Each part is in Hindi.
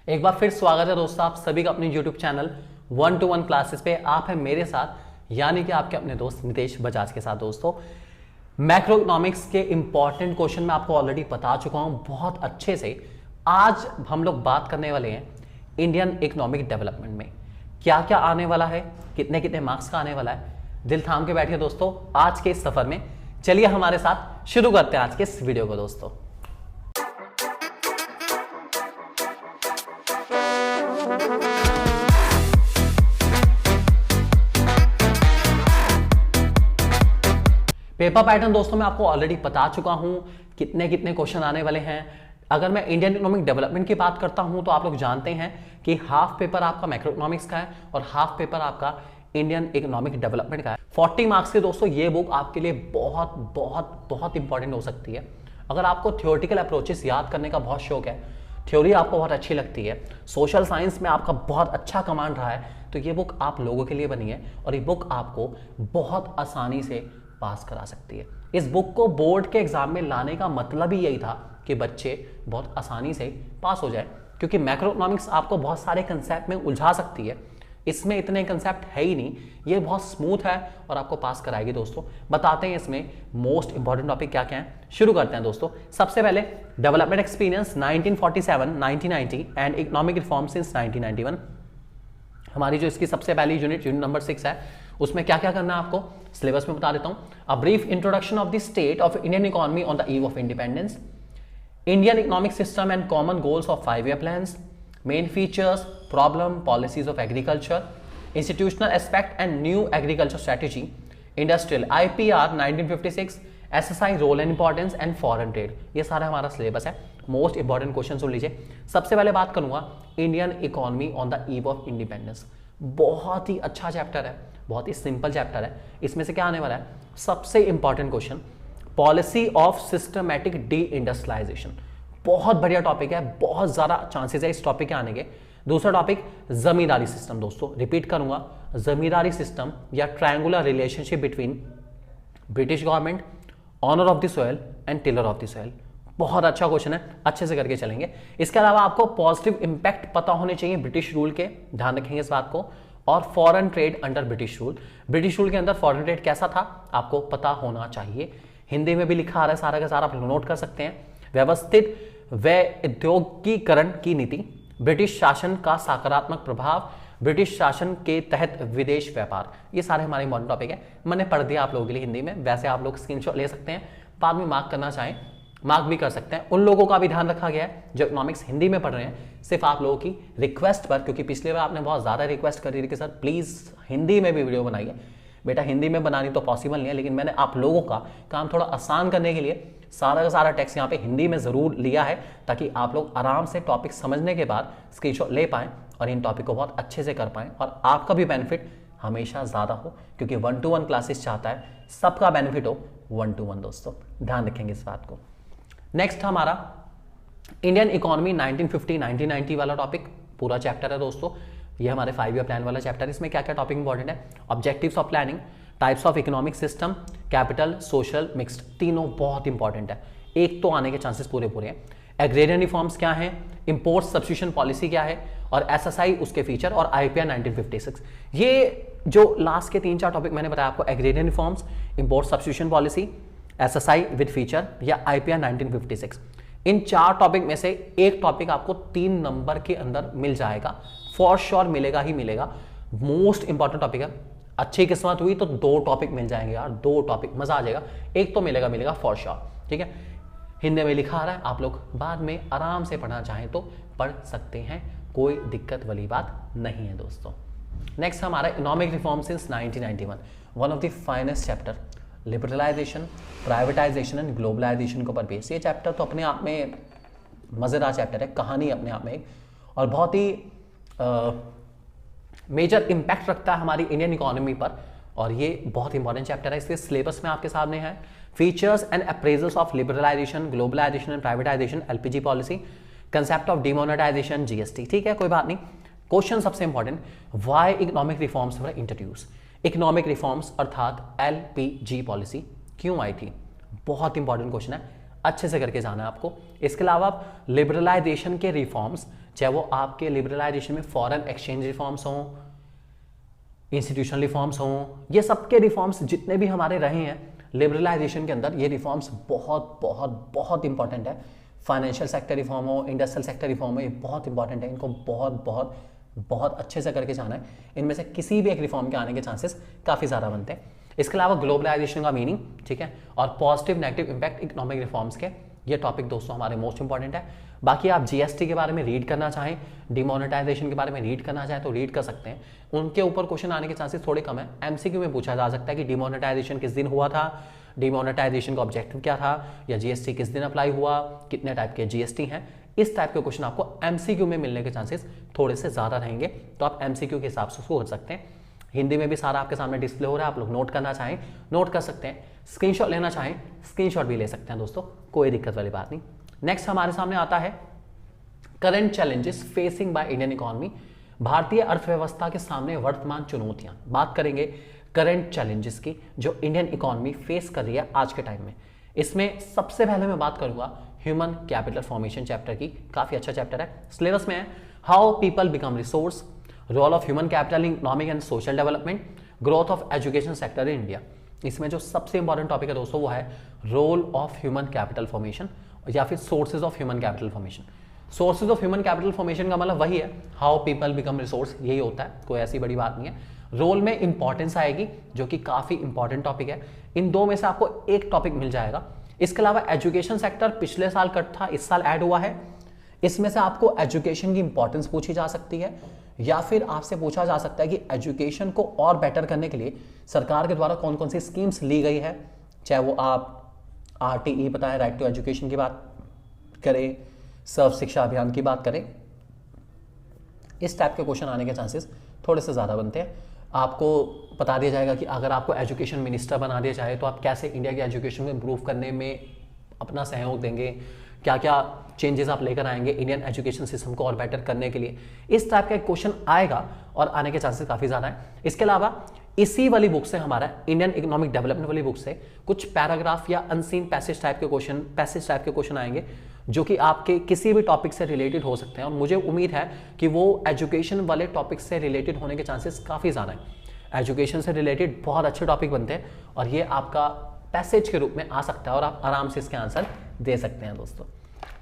एक बार फिर स्वागत है दोस्तों आप सभी का अपने YouTube चैनल 1-to-1 क्लासेस पे। आप हैं मेरे साथ यानी कि आपके अपने दोस्त नितेश बजाज के साथ। दोस्तों मैक्रो इकोनॉमिक्स के इंपॉर्टेंट क्वेश्चन मैं आपको ऑलरेडी बता चुका हूं बहुत अच्छे से। आज हम लोग बात करने वाले हैं इंडियन इकोनॉमिक डेवलपमेंट में क्या क्या आने वाला है, कितने कितने मार्क्स का आने वाला है। दिल थाम के बैठिए दोस्तों आज के इस सफर में। चलिए हमारे साथ शुरू करते हैं आज के इस वीडियो को। दोस्तों पेपर पैटर्न दोस्तों मैं आपको ऑलरेडी बता चुका हूं कितने कितने क्वेश्चन आने वाले हैं। अगर मैं इंडियन इकोनॉमिक डेवलपमेंट की बात करता हूं तो आप लोग जानते हैं कि हाफ पेपर आपका मैक्रो इकोनॉमिक्स का है और हाफ पेपर आपका इंडियन इकोनॉमिक डेवलपमेंट का है। 40 मार्क्स के दोस्तों ये बुक आपके लिए बहुत बहुत बहुत इंपॉर्टेंट हो सकती है। अगर आपको थ्योरेटिकल अप्रोचेस याद करने का बहुत शौक है, थ्योरी आपको बहुत अच्छी लगती है, सोशल साइंस में आपका बहुत अच्छा कमांड रहा है, तो ये बुक आप लोगों के लिए बनी है और ये बुक आपको बहुत आसानी से पास करा सकती है। इस बुक को बोर्ड के एग्जाम में लाने का मतलब ही यही था कि बच्चे बहुत आसानी से पास हो जाए, क्योंकि मैक्रो इकोनॉमिक्स आपको बहुत सारे कंसेप्ट में उलझा सकती है। इसमें इतने कंसेप्ट है ही नहीं, ये बहुत स्मूथ है और आपको पास कराएगी। दोस्तों बताते हैं इसमें मोस्ट इंपॉर्टेंट टॉपिक क्या क्या है। शुरू करते हैं दोस्तों। सबसे पहले development experience 1947 1990 and economic reform since 1991। हमारी जो इसकी सबसे पहली यूनिट नंबर 6 है, उसमें क्या क्या करना है आपको सिलेबस में बता देता हूं। A brief introduction of the state of Indian economy on the eve of independence, Indian economic system and common goals of 5-year plans, main features, problem, policies of agriculture, institutional aspect and new agriculture strategy, industrial IPR 1956, SSI role and importance and foreign trade. ये सारा हमारा सिलेबस है। मोस्ट इंपॉर्टेंट क्वेश्चन सुन लीजिए। सबसे पहले बात करूंगा Indian economy on the eve of independence. बहुत ही अच्छा चैप्टर है, बहुत ही सिंपल चैप्टर है। इसमें से क्या आने वाला है, सबसे important question policy of systematic deindustrialization. बहुत बढ़िया टॉपिक है, बहुत ज्यादा चांसेस है इस टॉपिक के आने के। दूसरा टॉपिक जमींदारी सिस्टम। दोस्तों रिपीट करूंगा, जमींदारी सिस्टम या triangular relationship between British government, owner of the soil and tiller of the soil. बहुत अच्छा क्वेश्चन है, अच्छे से करके चलेंगे। इसके अलावा आपको पॉजिटिव इंपैक्ट पता होने चाहिए ब्रिटिश रूल के, ध्यान रखेंगे इस बात को। और foreign trade under British rule, British rule के अंदर फॉरेन ट्रेड कैसा था आपको पता होना चाहिए। हिंदी में भी लिखा आ रहा है सारा का सारा, आप नोट कर सकते हैं। व्यवस्थित व औद्योगिकीकरण की नीति, ब्रिटिश शासन का सकारात्मक प्रभाव, ब्रिटिश शासन के तहत विदेश व्यापार। ये सारे हमारे इंपॉर्टेंट टॉपिक है। मैंने पढ़ दिया आप लोगों के लिए हिंदी में, वैसे आप लोग स्क्रीनशॉट ले सकते हैं, बाद में मार्क करना चाहें मार्क भी कर सकते हैं। उन लोगों का भी ध्यान रखा गया है जो इकोनॉमिक्स हिंदी में पढ़ रहे हैं, सिर्फ आप लोगों की रिक्वेस्ट पर, क्योंकि पिछले बार आपने बहुत ज्यादा रिक्वेस्ट करी थी कि सर प्लीज हिंदी में भी वीडियो बनाइए। बेटा हिंदी में बनानी तो पॉसिबल नहीं है, लेकिन मैंने आप लोगों का काम थोड़ा आसान करने के लिए सारा का सारा टेक्स्ट यहाँ पे हिंदी में जरूर लिया है, ताकि आप लोग आराम से टॉपिक समझने के बाद स्क्रीनशॉट ले पाएं और इन टॉपिक को बहुत अच्छे से कर पाएं और आपका भी बेनिफिट हमेशा ज्यादा हो, क्योंकि 1-to-1 क्लासेस चाहता है सबका बेनिफिट हो 1-to-1। दोस्तों ध्यान रखेंगे इस बात को। नेक्स्ट हमारा इंडियन इकोनॉमी 1950-1990 वाला टॉपिक पूरा चैप्टर है दोस्तों। ये हमारे 5-year प्लान वाला चैप्टर। इसमें क्या क्या टॉपिक इंपॉर्टेंट है, objectives of planning, types of economic system, capital, social, mixed, तीनों बहुत इंपॉर्टेंट है। एक तो आने के चांसेस पूरे पूरे हैं। एग्रेरियन रिफॉर्म्स क्या है, इंपोर्ट सब्स्टिट्यूशन पॉलिसी क्या है, और SSI उसके फीचर, और IPR 1956। ये जो लास्ट के 3-4 टॉपिक मैंने बताया आपको, agrarian reforms, import substitution policy, SSI with feature या IPR 1956, इन 4 टॉपिक में से एक टॉपिक आपको 3 नंबर के अंदर मिल जाएगा, फॉर श्योर मिलेगा ही मिलेगा। मोस्ट इंपॉर्टेंट टॉपिक है। अच्छी किस्मत हुई तो 2 टॉपिक मिल जाएंगे यार, 2 टॉपिक, मजा आ जाएगा। एक तो मिलेगा फॉर श्योर, ठीक है। हिंदी में लिखा आ रहा है, आप लोग बाद में आराम से पढ़ना चाहें तो पढ़ सकते हैं, कोई दिक्कत वाली बात नहीं है दोस्तों। नेक्स्ट हमारा economic reform since 1991, one of the finest chapter, liberalization, privatization and globalization के ऊपर बेस। ये चैप्टर तो अपने आप में मजेदार चैप्टर है, कहानी अपने आप में एक, और बहुत ही मेजर इंपैक्ट रखता है हमारी इंडियन इकोनॉमी पर, और ये बहुत इंपॉर्टेंट चैप्टर है। इसके सिलेबस में आपके सामने है features and appraisals of liberalization, globalization and privatization, LPG policy, concept of demonetization, GST। ठीक है, कोई बात नहीं। क्वेश्चन सबसे important, why economic reforms were introduce. Economic reforms अर्थात LPG पॉलिसी क्यों आई थी, बहुत इंपॉर्टेंट क्वेश्चन है, अच्छे से करके जाना है आपको। इसके अलावा लिबरलाइजेशन के रिफॉर्म्स चाहे वो आपके लिबरलाइजेशन में फॉरेन एक्सचेंज रिफॉर्म्स हों, इंस्टीट्यूशनल रिफॉर्म्स हों, ये सबके रिफॉर्म्स जितने भी हमारे रहे हैं लिबरलाइजेशन के अंदर, ये रिफॉर्म्स बहुत बहुत बहुत इंपॉर्टेंट है। फाइनेंशियल सेक्टर रिफॉर्म हो, इंडस्ट्रियल सेक्टर रिफॉर्म हो, ये बहुत इंपॉर्टेंट है, इनको बहुत बहुत बहुत अच्छे से करके जाना है। इनमें से किसी भी एक रिफॉर्म के आने के चांसेस काफ़ी ज़्यादा बनते हैं। इसके अलावा ग्लोबलाइजेशन का मीनिंग, ठीक है, और positive negative impact economic reforms के, ये टॉपिक दोस्तों हमारे मोस्ट इंपॉर्टेंट है। बाकी आप जीएसटी के बारे में रीड करना चाहें, डिमोनेटाइजेशन के बारे में रीड करना चाहें तो रीड कर सकते हैं, उनके ऊपर क्वेश्चन आने के चांसेस थोड़े कम है। एमसीक्यू में पूछा जा सकता है कि डिमोनेटाइजेशन किस दिन हुआ था, डिमोनेटाइजेशन का ऑब्जेक्टिव क्या था, या जीएसटी किस दिन अप्लाई हुआ, कितने टाइप के जीएसटी हैं, इस टाइप के क्वेश्चन आपको एमसीक्यू में मिलने के चांसेस थोड़े से ज़्यादा रहेंगे, तो आप एमसीक्यू के हिसाब से उसको कर सकते हैं। हिंदी में भी सारा आपके सामने डिस्प्ले हो रहा है, आप लोग नोट करना चाहें नोट कर सकते हैं, स्क्रीनशॉट लेना चाहें स्क्रीनशॉट भी ले सकते हैं दोस्तों, कोई दिक्कत वाली बात नहीं। नेक्स्ट हमारे सामने आता है current challenges facing by Indian economy, भारतीय अर्थव्यवस्था के सामने वर्तमान चुनौतियां। बात करेंगे करंट चैलेंजेस की जो इंडियन इकोनॉमी फेस कर रही है आज के टाइम में। इसमें सबसे पहले मैं बात करूंगा ह्यूमन कैपिटल फॉर्मेशन चैप्टर की, काफी अच्छा चैप्टर है, सिलेबस में है how people become resource, role of human capital in economic and social development, growth of education sector in India. इसमें जो सबसे इंपॉर्टेंट टॉपिक है दोस्तों वो है role of human capital formation या फिर sources of human capital formation. Sources of human capital formation का मतलब वही है हाउ पीपल बिकम रिसोर्स, यही होता है, कोई ऐसी बड़ी बात नहीं है। रोल में इंपॉर्टेंस आएगी जो कि काफी इंपॉर्टेंट टॉपिक है, इन दो में से आपको एक टॉपिक मिल जाएगा। इसके अलावा एजुकेशन सेक्टर पिछले साल कट था, इस साल ऐड हुआ है, इसमें से आपको एजुकेशन की इंपॉर्टेंस पूछी जा सकती है, या फिर आपसे पूछा जा सकता है कि एजुकेशन को और बेटर करने के लिए सरकार के द्वारा कौन कौन सी स्कीम्स ली गई है, चाहे वो आप RTE बताएं, राइट टू एजुकेशन की बात करें, सर्व शिक्षा अभियान की बात करें, इस टाइप के क्वेश्चन आने के चांसेस थोड़े से ज़्यादा बनते हैं। आपको बता दिया जाएगा कि अगर आपको एजुकेशन मिनिस्टर बना दिया जाए तो आप कैसे इंडिया के एजुकेशन को इम्प्रूव करने में अपना सहयोग देंगे, क्या क्या चेंजेस आप लेकर आएंगे इंडियन एजुकेशन सिस्टम को और बेटर करने के लिए, इस टाइप का एक क्वेश्चन आएगा और आने के चांसेस काफ़ी ज़्यादा है। इसके अलावा इसी वाली बुक से, हमारा इंडियन इकोनॉमिक डेवलपमेंट वाली बुक से कुछ पैराग्राफ या अनसीन पैसेज टाइप के क्वेश्चन आएंगे जो कि आपके किसी भी टॉपिक से रिलेटेड हो सकते हैं, और मुझे उम्मीद है कि वो एजुकेशन वाले टॉपिक से रिलेटेड होने के चांसेस काफ़ी ज़्यादा हैं। एजुकेशन से रिलेटेड बहुत अच्छे टॉपिक बनते हैं और ये आपका पैसेज के रूप में आ सकता है और आप आराम से इसके आंसर दे सकते हैं दोस्तों।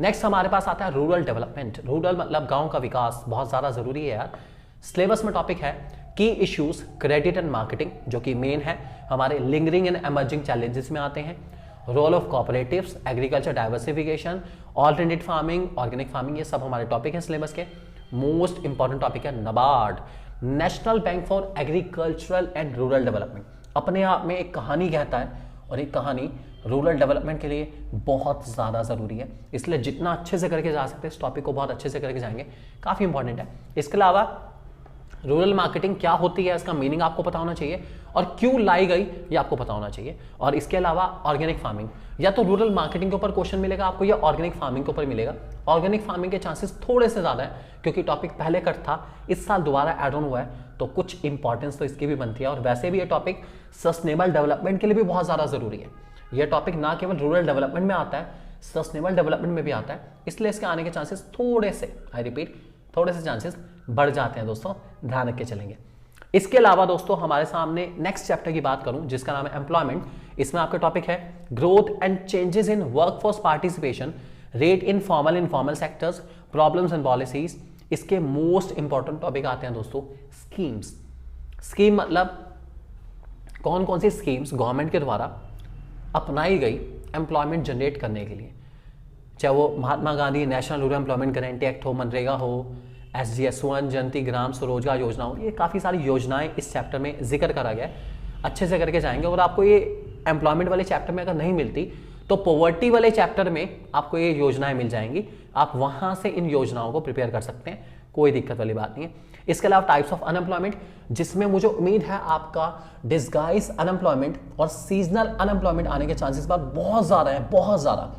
नेक्स्ट हमारे पास आता है रूरल डेवलपमेंट। रूरल मतलब गाँव का विकास, बहुत ज़्यादा ज़रूरी है यार। सिलेबस में टॉपिक है की इश्यूज क्रेडिट एंड मार्केटिंग, जो कि मेन है हमारे लिंगरिंग एंड एमर्जिंग चैलेंजेस में आते हैं। Role of cooperatives, agriculture diversification, alternate farming, organic farming, ये सब हमारे टॉपिक हैं सिलेबस के। मोस्ट इंपॉर्टेंट टॉपिक है NABARD, national bank for agricultural and rural development. अपने आप में एक कहानी कहता है और एक कहानी रूरल डेवलपमेंट के लिए बहुत ज़्यादा ज़रूरी है, इसलिए जितना अच्छे से करके जा सकते हैं इस टॉपिक को बहुत अच्छे से करके जाएंगे, काफ़ी इंपॉर्टेंट है। इसके अलावा रूरल मार्केटिंग क्या होती है, इसका मीनिंग आपको पता होना चाहिए और क्यों लाई गई ये आपको पता होना चाहिए। और इसके अलावा ऑर्गेनिक फार्मिंग, या तो रूरल मार्केटिंग के ऊपर क्वेश्चन मिलेगा आपको या ऑर्गेनिक फार्मिंग के ऊपर मिलेगा। ऑर्गेनिक फार्मिंग के चांसेस थोड़े से ज़्यादा है क्योंकि टॉपिक पहले कट था, इस साल दोबारा ऐड ऑन हुआ है, तो कुछ इंपॉर्टेंस तो इसकी भी बनती है। और वैसे भी ये टॉपिक सस्टेनेबल डेवलपमेंट के लिए भी बहुत ज़्यादा ज़रूरी है। यह टॉपिक ना केवल रूरल डेवलपमेंट में आता है, सस्टेनेबल डेवलपमेंट में भी आता है, इसलिए इसके आने के चांसेस थोड़े से, आई रिपीट, थोड़े से चांसेस बढ़ जाते हैं दोस्तों, ध्यान रख के चलेंगे। इसके अलावा दोस्तों हमारे सामने नेक्स्ट चैप्टर की बात करूं जिसका नाम है एम्प्लॉयमेंट, इसमें आपका टॉपिक है growth and changes in workforce participation, rate in formal informal sectors, problems and policies. इसके मोस्ट इंपॉर्टेंट टॉपिक आते हैं दोस्तों स्कीम्स। स्कीम मतलब कौन कौन सी स्कीम्स गवर्नमेंट के द्वारा अपनाई गई एम्प्लॉयमेंट जनरेट करने के लिए, चाहे वो Mahatma Gandhi national rural employment guarantee act हो, मनरेगा हो, SGS1 जनती ग्राम स्वरोजगार योजना हो, ये काफ़ी सारी योजनाएं इस चैप्टर में जिक्र करा गया है, अच्छे से करके जाएंगे। और आपको ये एम्प्लॉयमेंट वाले चैप्टर में अगर नहीं मिलती तो पॉवर्टी वाले चैप्टर में आपको ये योजनाएं मिल जाएंगी, आप वहाँ से इन योजनाओं को प्रिपेयर कर सकते हैं, कोई दिक्कत वाली बात नहीं है। इसके अलावा टाइप्स ऑफ अनएम्प्लॉयमेंट, जिसमें मुझे उम्मीद है आपका डिस्गाइज अनएम्प्लॉयमेंट और सीजनल अनएम्प्लॉयमेंट आने के चांसेस बहुत ज़्यादा है, बहुत ज़्यादा।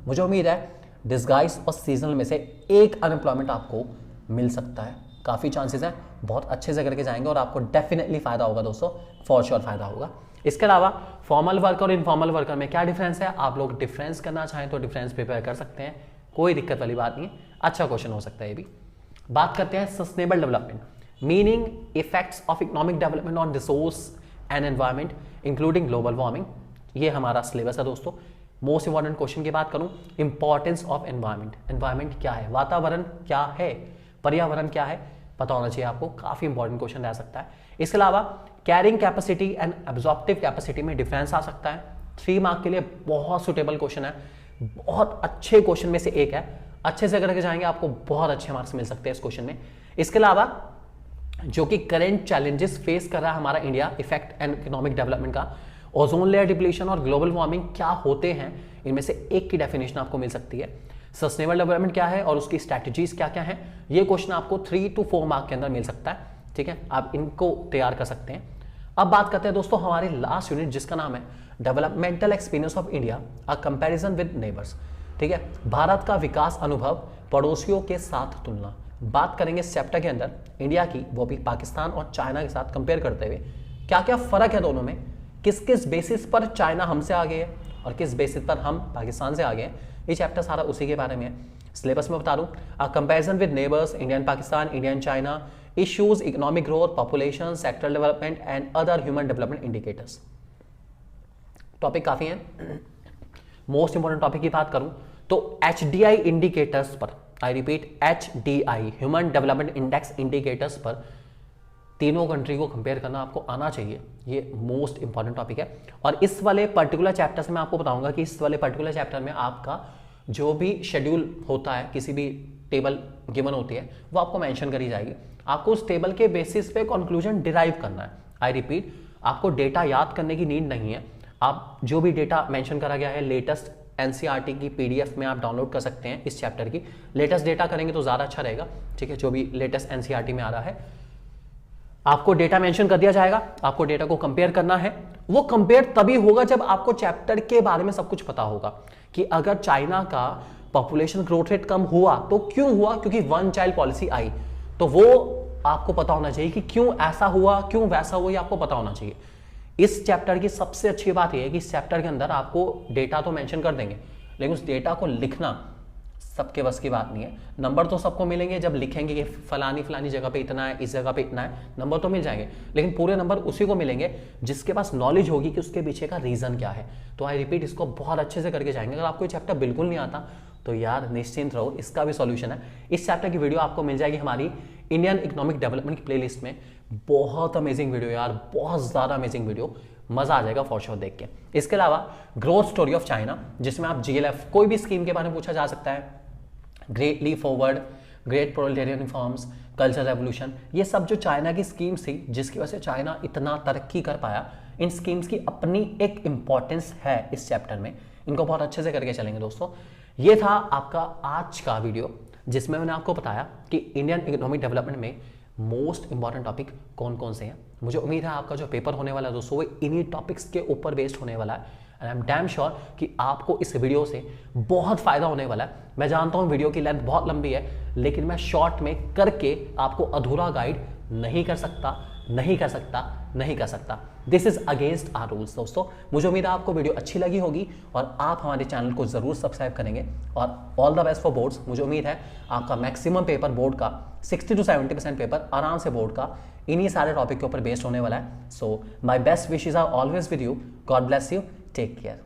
मुझे उम्मीद है डिस्गाइज और सीजनल में से एक अनएम्प्लॉयमेंट आपको मिल सकता है, काफ़ी चांसेस हैं, बहुत अच्छे से करके जाएंगे और आपको डेफिनेटली फायदा होगा दोस्तों, फॉर श्योर फायदा होगा। इसके अलावा फॉर्मल वर्कर और इनफॉर्मल वर्कर में क्या डिफरेंस है, आप लोग डिफरेंस करना चाहें तो डिफरेंस प्रिपेयर कर सकते हैं, कोई दिक्कत वाली बात नहीं है, अच्छा क्वेश्चन हो सकता है ये भी। बात करते हैं sustainable development, meaning effects of economic development on resource and environment including global warming. ये हमारा सिलेबस है दोस्तों। मोस्ट इंपॉर्टेंट क्वेश्चन की बात करूं, इंपॉर्टेंस ऑफ एनवायरमेंट। एनवायरमेंट क्या है, वातावरण क्या है, पर्यावरण क्या है, पता होना चाहिए आपको। काफी इंपॉर्टेंट क्वेश्चन रह सकता है। इसके अलावा carrying capacity and absorptive capacity में डिफरेंस आ सकता है। 3 मार्क के लिए बहुत सुटेबल क्वेश्चन है, बहुत अच्छे क्वेश्चन में से एक है। अच्छे से करके जाएंगे आपको बहुत अच्छे मार्क्स मिल सकते हैं इस क्वेश्चन में। इसके अलावा जो कि करंट चैलेंजेस फेस कर रहा है हमारा India, effect and economic development का, ओजोन लेयर डिप्लीशन और ग्लोबल वार्मिंग क्या होते हैं, इनमें से एक की डेफिनेशन आपको मिल सकती है। सस्टेनेबल डेवलपमेंट क्या है और उसकी स्ट्रैटेजीज क्या क्या हैं, ये क्वेश्चन आपको 3 to 4 मार्क के अंदर मिल सकता है। ठीक है, आप इनको तैयार कर सकते हैं। अब बात करते हैं दोस्तों हमारे लास्ट यूनिट जिसका नाम है developmental experience of India, a comparison with neighbours. ठीक है, भारत का विकास अनुभव, पड़ोसियों के साथ तुलना। बात करेंगे इस चैप्टर के अंदर इंडिया की, वो भी पाकिस्तान और चाइना के साथ कंपेयर करते हुए क्या क्या फर्क है दोनों में, किस किस बेसिस पर चाइना हमसे आगे है और किस बेसिस पर हम पाकिस्तान से आगे हैं। ये चैप्टर सारा उसी के बारे में है। सिलेबस में बता दूं, a comparison with neighbours, Indian Pakistan, Indian China, issues, economic growth, population, sectoral development and other human development indicators. Topic काफी है। मोस्ट इंपोर्टेंट टॉपिक की बात करूं तो HDI इंडिकेटर्स पर, I repeat HDI human development index indicators पर तीनों कंट्री को कंपेयर करना आपको आना चाहिए। ये मोस्ट इंपॉर्टेंट टॉपिक है। और इस वाले पर्टिकुलर चैप्टर से मैं आपको बताऊंगा कि इस वाले पर्टिकुलर चैप्टर में आपका जो भी शेड्यूल होता है, किसी भी टेबल गिवन होती है, वो आपको मेंशन करी जाएगी। आपको उस टेबल के बेसिस पे कंक्लूजन डिराइव करना है। आई रिपीट, आपको डेटा याद करने की नीड नहीं है। आप जो भी डेटा मेंशन करा गया है लेटेस्ट एनसीईआरटी की पीडीएफ में आप डाउनलोड कर सकते हैं। इस चैप्टर की लेटेस्ट डेटा करेंगे तो ज़्यादा अच्छा रहेगा। ठीक है, जो भी लेटेस्ट एनसीईआरटी में आ रहा है आपको डेटा मेंशन कर दिया जाएगा। आपको डेटा को कंपेयर करना है। वो कंपेयर तभी होगा जब आपको चैप्टर के बारे में सब कुछ पता होगा कि अगर चाइना का पॉपुलेशन ग्रोथ रेट कम हुआ तो क्यों हुआ, क्योंकि 1 चाइल्ड पॉलिसी आई। तो वो आपको पता होना चाहिए कि क्यों ऐसा हुआ, क्यों वैसा हुआ, ये आपको पता होना चाहिए। इस चैप्टर की सबसे अच्छी बात यह है कि इस चैप्टर के अंदर आपको डेटा तो मेंशन कर देंगे, लेकिन उस डेटा को लिखना सबके बस की बात नहीं है। नंबर तो सबको मिलेंगे जब लिखेंगे कि फलानी जगह पे इतना है, इस जगह पे इतना है, नंबर तो मिल जाएंगे, लेकिन पूरे नंबर उसी को मिलेंगे जिसके पास नॉलेज होगी कि उसके पीछे का रीजन क्या है। तो आई रिपीट, इसको बहुत अच्छे से करके जाएंगे। अगर आपको ये चैप्टर बिल्कुल नहीं आता तो यार निश्चिंत रहो, इसका भी सॉल्यूशन है। इस चैप्टर की वीडियो आपको मिल जाएगी हमारी इंडियन इकोनॉमिक डेवलपमेंट की प्लेलिस्ट में। बहुत अमेजिंग वीडियो यार, बहुत ज़्यादा अमेजिंग वीडियो, मजा आ जाएगा फॉर श्योर देख के। इसके अलावा ग्रोथ स्टोरी ऑफ चाइना, जिसमें आप GLF कोई भी स्कीम के बारे में पूछा जा सकता है, great leap forward, great proletarian reforms, culture revolution, ये सब जो चाइना की स्कीम्स थी जिसकी वजह से चाइना इतना तरक्की कर पाया, इन स्कीम्स की अपनी एक इंपॉर्टेंस है इस चैप्टर में। इनको बहुत अच्छे से करके चलेंगे दोस्तों। ये था आपका आज का वीडियो जिसमें मैंने आपको बताया कि इंडियन इकोनॉमिक डेवलपमेंट में मोस्ट इंपॉर्टेंट टॉपिक कौन कौन से हैं। मुझे उम्मीद है आपका जो पेपर होने वाला है दोस्तों वो इन्हीं टॉपिक्स के ऊपर बेस्ड होने वाला है। And I am damn sure कि आपको इस वीडियो से बहुत फायदा होने वाला है। मैं जानता हूँ वीडियो की लेंथ बहुत लंबी है, लेकिन मैं शॉर्ट में करके आपको अधूरा गाइड नहीं कर सकता। This is against our rules दोस्तों। मुझे उम्मीद है आपको वीडियो अच्छी लगी होगी और आप हमारे चैनल को जरूर सब्सक्राइब करेंगे। और all the best for boards. मुझे उम्मीद है आपका मैक्सिमम पेपर बोर्ड का 60 to 70% पेपर आराम से बोर्ड का इन्हीं सारे टॉपिक के ऊपर बेस्ड होने वाला है। So my best wishes are always with you. God bless you. Take care.